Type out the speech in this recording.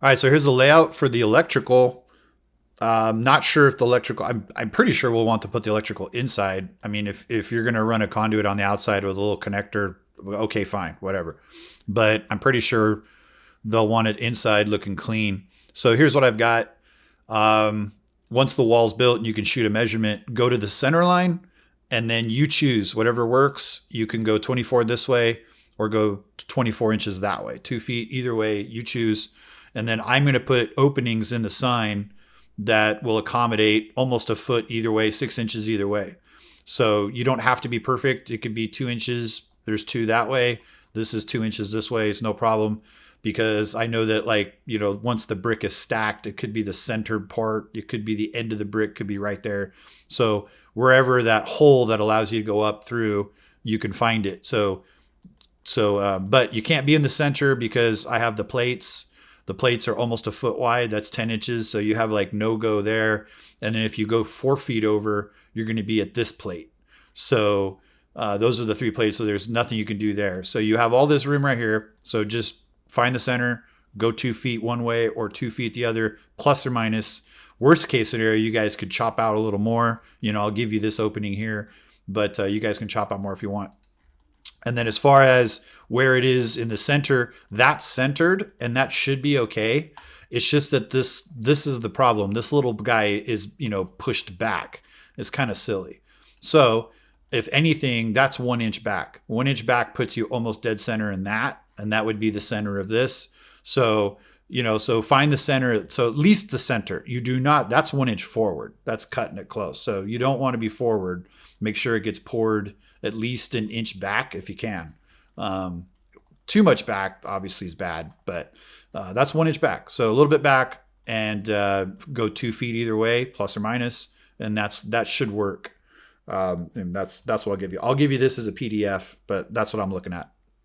All right, so here's the layout for the electrical. Not sure if the electrical. I'm pretty sure we'll want to put the electrical inside. I mean, if you're gonna run a conduit on the outside with a little connector, okay, fine, whatever. But I'm pretty sure they'll want it inside, looking clean. So here's what I've got. Once the wall's built, and you can shoot a measurement. Go to the center line, and then you choose whatever works. You can go 24 this way, or go 24 inches that way. 2 feet either way, you choose. And then I'm going to put openings in the sign that will accommodate almost a foot either way, 6 inches either way. So you don't have to be perfect. It could be 2 inches. There's two that way. This is 2 inches this way. It's no problem, because I know that, like, once the brick is stacked, it could be the centered part. It could be the end of the brick, could be right there. So wherever that hole that allows you to go up through, you can find it. But you can't be in the center because I have the plates. The plates are almost a foot wide. That's 10 inches. So you have like no go there. And then if you go 4 feet over, you're going to be at this plate. So those are the three plates. So there's nothing you can do there. So you have all this room right here. So just find the center, go 2 feet one way or 2 feet the other, plus or minus. Worst case scenario, you guys could chop out a little more. I'll give you this opening here, but you guys can chop out more if you want. And then as far as where it is in the center, that's centered, and that should be okay. It's just that this is the problem. This little guy is, pushed back. It's kind of silly. So if anything, that's 1 inch back. 1 inch back puts you almost dead center in that, and that would be the center of this. So, so find the center. So at least the center. You do not, that's 1 inch forward. That's cutting it close. So you don't want to be forward. Make sure it gets poured at least an inch back if you can. Too much back obviously is bad, but that's 1 inch back. So a little bit back, and go 2 feet either way, plus or minus, and that should work. And that's what I'll give you. I'll give you this as a PDF, but that's what I'm looking at.